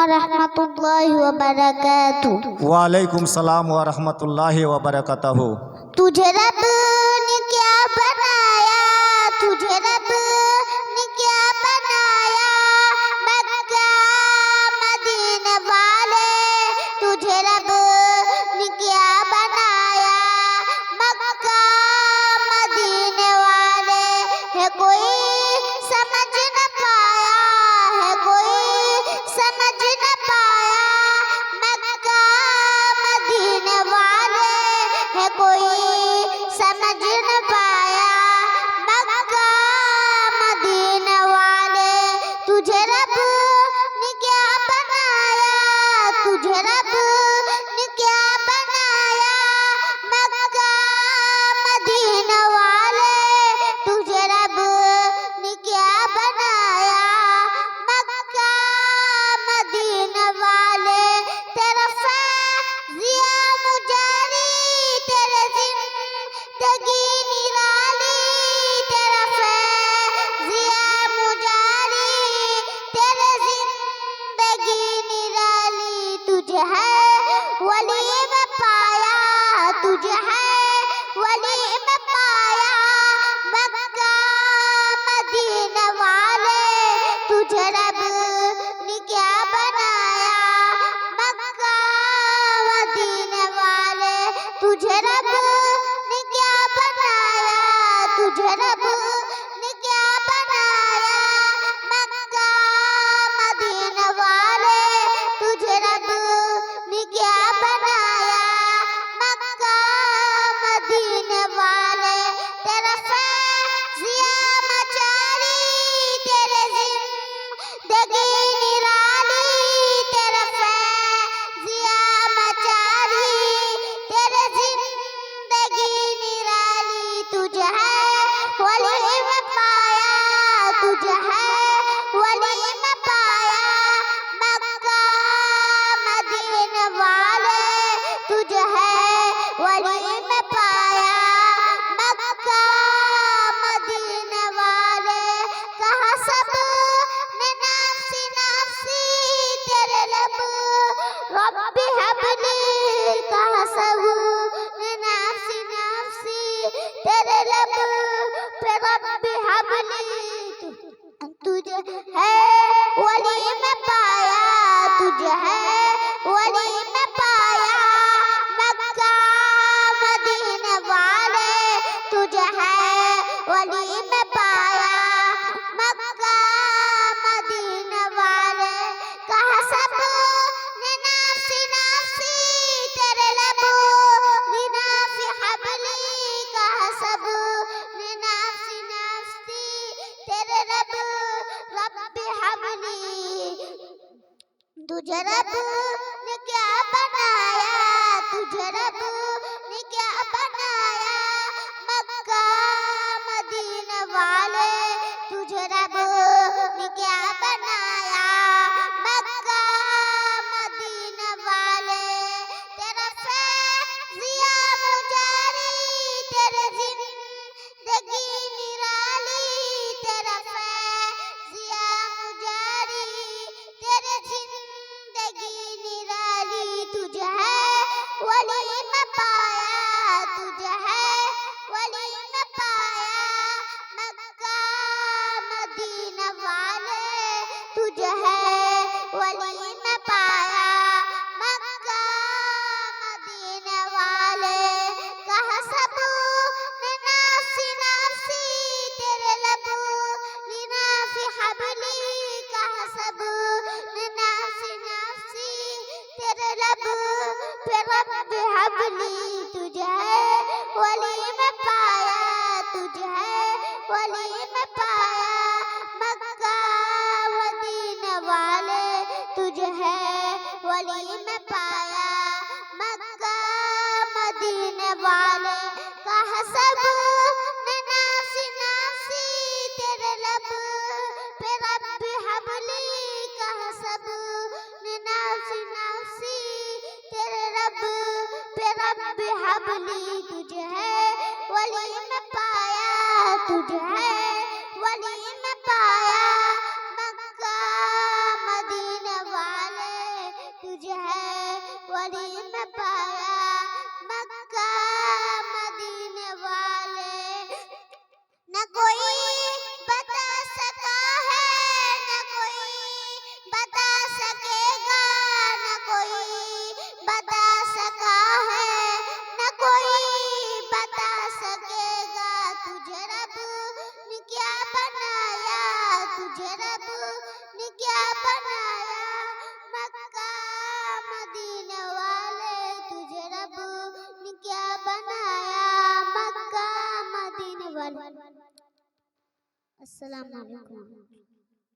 रहमतुल्लाहि व बरकातुहू। वालेकुम सलाम व रहमतुल्लाहि व बरकातहू। तुझे रब ने क्या बनाया, तुझे रब ने क्या बनाया, मक्का मदीने वाले, तुझे रब ने क्या बनाया, मक्का मदीने वाले। है कोई समझ न पाया, है कोई समझ न पाया, मक्का मदीने वाले। है कोई समझ न पाया, मक्का मदीने वाले। तुझे रब ने क्या बनाया, तुझे रब ने क्या बनाया, मक्का मदीने वाले। तुझे रब ने क्या बनाया, मक्का मदीने वाले। तेरा फैज़िया मुजारी, तेरे जिंदगी निराली, तेरा फैज़िया मुजारी, तेरे जिंदगी निराली। तुझे है वली में पाया, तुझे है वली में पाया, मक्का मदीने वाले। तुझे रब ने क्या बनाया, मक्का मदीने वाले। तुझे रब ने क्या बनाया, तुझे रब ने क्या बनाया, मक्का मदीने वाले। तुझे रब ने क्या बनाया, मक्का मदीने वाले। तेरा फैज़िया मचारी, तेरे जिंदगी निराली, तेरा फैज़िया मचारी, तेरे जिंदगी निराली। तुझे है वली में पाया, तुझे है वली में पाया, मक्का मदीने वाले। तुझे है वली में पाया, मक्का मदीने वाले। कहा सब ने नफ्सी नफ्सी, तेरे लब रब्बी हबली। कहा सब ने नफ्सी नफ्सी, तेरे लब पे रब्बी हबली। तुझे है वली में पाया, तुझे है वली में पाया, मक्का मदीने वाले। तुझे है वली में पाया, मक्का मदीने वाले। कहा सब ने नफ्सी नफ्सी, तेरे लब विनाफी हबली। कहा सब ने नफ्सी नफ्सी, तेरे लब रब्बी हबली। तुझे रब ने क्या बनाया, तुझे रब ने क्या बनाया, मक्का मदीने वाले। तुझे रब ने क्या बनाया, मक्का मदीने वाले। तेरा फैज़िया मुजारी, तेरे जिंदगी निराली, तेरा फैज़िया मुजारी, तेरे जिंदगी निराली। तुझे है वली में पाया, तुझे है वली में पाया, मक्का मदीने वाले। तुझे है वली में पाया, मक्का मदीने वाले। कहा सब ने नफ्सी नफ्सी, तेरे लब विनाफी हबली। कहा सब ने नफ्सी नफ्सी, तेरे लब पे रब्बी हबली। तुझे है वली में पाया, तुझे है वली में पाया, मक्का मदीने वाले। तुझे है वली में पाया, मक्का मदीने वाले। कहा सब ने नफ्सी नफ्सी, तेरे लब पे रब्बी हबली। कहा सब ने नफ्सी नफ्सी, तेरे रब पे रब्बी हबली। तुझे है वली में पाया, तुझे है वली में पाया, मक्का मदीने वाले। तुझे रब ने क्या बनाया, तुझे रब ने क्या बनाया, मक्का मदीना वाले तुझे रब ने क्या बनाया, मक्का मदीना वाले। अस्सलाम वालेकुम।